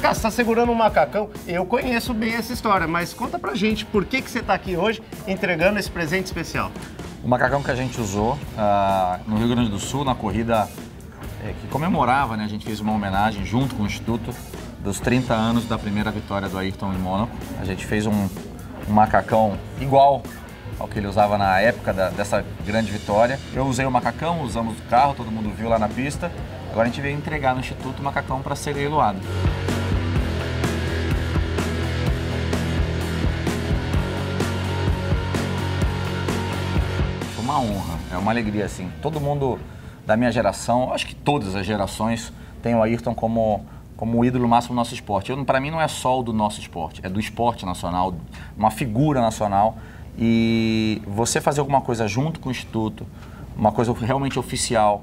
Kaká, você tá segurando um macacão. Eu conheço bem essa história, mas conta pra gente por que você tá aqui hoje entregando esse presente especial. O macacão que a gente usou no Rio Grande do Sul, na corrida que comemorava, né? A gente fez uma homenagem junto com o Instituto dos 30 anos da primeira vitória do Ayrton em Mônaco. A gente fez um macacão igual ao que ele usava na época dessa grande vitória. Eu usei o macacão, usamos o carro, todo mundo viu lá na pista. Agora a gente veio entregar no Instituto o macacão para ser leiloado. Foi uma honra, é uma alegria assim. Todo mundo da minha geração, acho que todas as gerações, tem o Ayrton como o ídolo máximo do nosso esporte. Para mim não é só o do nosso esporte, é do esporte nacional, uma figura nacional. E você fazer alguma coisa junto com o Instituto, uma coisa realmente oficial,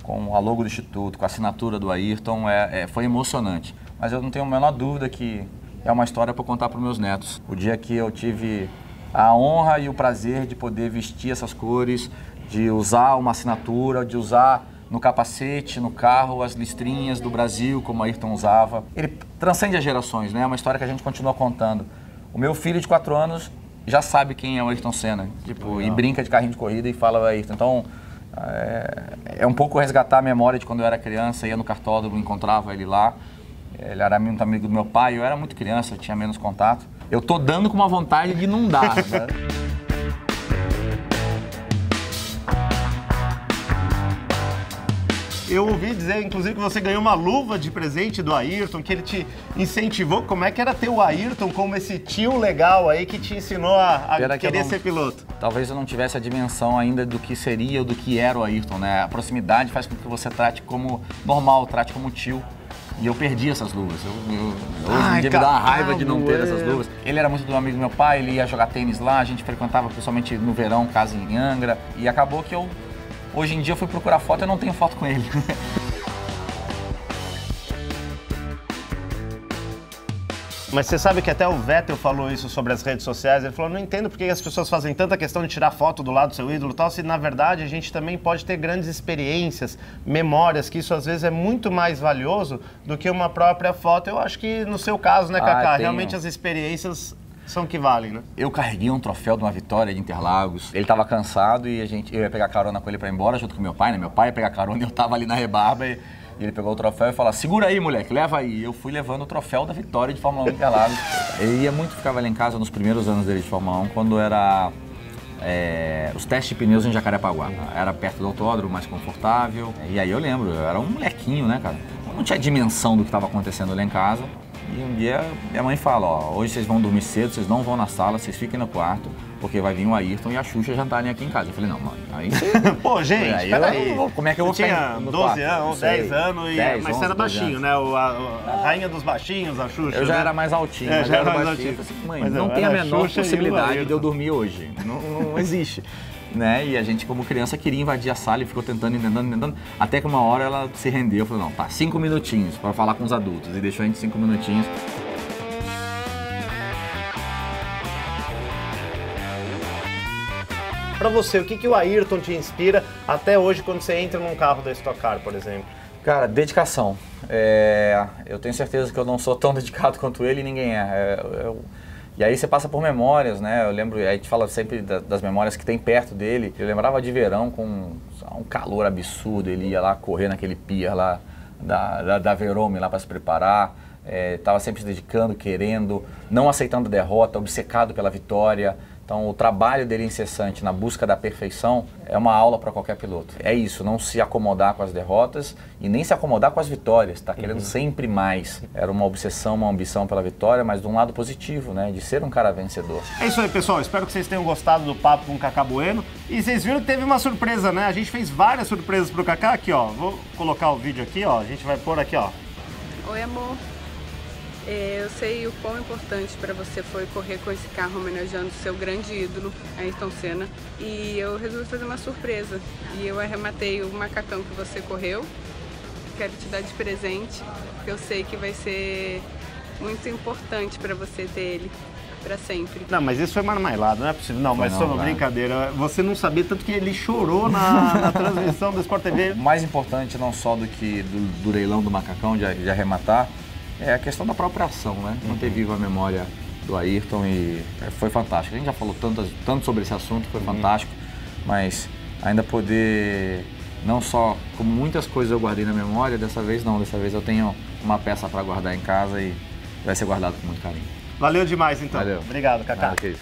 com a logo do Instituto, com a assinatura do Ayrton, foi emocionante. Mas eu não tenho a menor dúvida que é uma história para contar para os meus netos. O dia que eu tive a honra e o prazer de poder vestir essas cores, de usar uma assinatura, de usar no capacete, no carro, as listrinhas do Brasil, como a Ayrton usava. Ele transcende as gerações, né? É uma história que a gente continua contando. O meu filho de 4 anos já sabe quem é o Ayrton Senna, tipo, e brinca de carrinho de corrida e fala o Ayrton. Então, é um pouco resgatar a memória de quando eu era criança, ia no cartódromo, encontrava ele lá. Ele era muito amigo do meu pai, eu era muito criança, eu tinha menos contato. Eu tô dando com uma vontade de não dar, né? Eu ouvi dizer, inclusive, que você ganhou uma luva de presente do Ayrton, que ele te incentivou. Como é que era ter o Ayrton como esse tio legal aí que te ensinou a querer ser piloto? Talvez eu não tivesse a dimensão ainda do que seria ou do que era o Ayrton, né? A proximidade faz com que você trate como normal, trate como tio. E eu perdi essas luvas. Hoje em dia me dá uma raiva de não ter essas luvas. Ele era muito do amigo do meu pai, ele ia jogar tênis lá, a gente frequentava principalmente no verão, casa em Angra. E acabou que hoje em dia eu fui procurar foto e eu não tenho foto com ele. Mas você sabe que até o Vettel falou isso sobre as redes sociais. Ele falou, não entendo por que as pessoas fazem tanta questão de tirar foto do lado do seu ídolo e tal, se na verdade a gente também pode ter grandes experiências, memórias, que isso às vezes é muito mais valioso do que uma própria foto. Eu acho que no seu caso, né, Kaká, realmente as experiências são que valem, né? Eu carreguei um troféu de uma vitória de Interlagos. Ele estava cansado e eu ia pegar carona com ele para ir embora junto com meu pai, né? Meu pai ia pegar carona e eu tava ali na rebarba e ele pegou o troféu e falou, segura aí, moleque, leva aí. E eu fui levando o troféu da vitória de Fórmula 1 Interlagos. Ele ia muito, ficava ali em casa nos primeiros anos dele de Fórmula 1, quando era os testes de pneus em Jacarepaguá. Era perto do autódromo, mais confortável. E aí eu lembro, eu era um molequinho, né, cara? Eu não tinha dimensão do que estava acontecendo lá em casa. E um dia minha mãe fala, ó, hoje vocês vão dormir cedo, vocês não vão na sala, vocês fiquem no quarto, porque vai vir o Ayrton e a Xuxa jantarem aqui em casa. Eu falei, não, mãe, aí... Pô, gente, peraí. Como é que eu vou ficar no 12 anos, 10 anos, mas você era baixinho, né? A rainha dos baixinhos, a Xuxa. Eu já era mais altinho, mas já era mais baixinho. Eu falei assim, mãe, não tem a menor possibilidade de eu dormir hoje. Não existe. Né? E a gente, como criança, queria invadir a sala e ficou tentando, até que uma hora ela se rendeu. Falou, não, tá, 5 minutinhos para falar com os adultos. E deixou a gente 5 minutinhos. Pra você, o que o Ayrton te inspira até hoje quando você entra num carro da Stock Car, por exemplo? Cara, dedicação. Eu tenho certeza que eu não sou tão dedicado quanto ele e ninguém é. E aí você passa por memórias, né? Eu lembro, aí a gente fala sempre das memórias que tem perto dele. Eu lembrava de verão com um calor absurdo, ele ia lá correr naquele pier lá da Verome lá para se preparar. Estava sempre se dedicando, querendo, não aceitando derrota, obcecado pela vitória. Então o trabalho dele incessante na busca da perfeição é uma aula para qualquer piloto. É isso, não se acomodar com as derrotas e nem se acomodar com as vitórias, tá querendo sempre mais. Era uma obsessão, uma ambição pela vitória, mas de um lado positivo, né, de ser um cara vencedor. É isso aí, pessoal, espero que vocês tenham gostado do papo com o Kaká Bueno. E vocês viram que teve uma surpresa, né? A gente fez várias surpresas pro Kaká aqui, ó. Vou colocar o vídeo aqui, ó. A gente vai pôr aqui, ó. Oi, amor. Eu sei o quão importante para você foi correr com esse carro homenageando seu grande ídolo, Ayrton Senna. E eu resolvi fazer uma surpresa. E eu arrematei o macacão que você correu. Quero te dar de presente, porque eu sei que vai ser muito importante para você ter ele para sempre. Não, mas isso foi marmelado, não é possível. Não, mas foi uma brincadeira. Você não sabia, tanto que ele chorou na transmissão do Sport TV. O mais importante, não só do leilão do macacão, de arrematar, É a questão da própria ação, né? Manter viva a memória do Ayrton e foi fantástico. A gente já falou tanto sobre esse assunto, foi fantástico, mas ainda poder, não só como muitas coisas eu guardei na memória, dessa vez não, dessa vez eu tenho uma peça para guardar em casa e vai ser guardado com muito carinho. Valeu demais, então. Valeu. Obrigado, Kaká. Nada, que isso.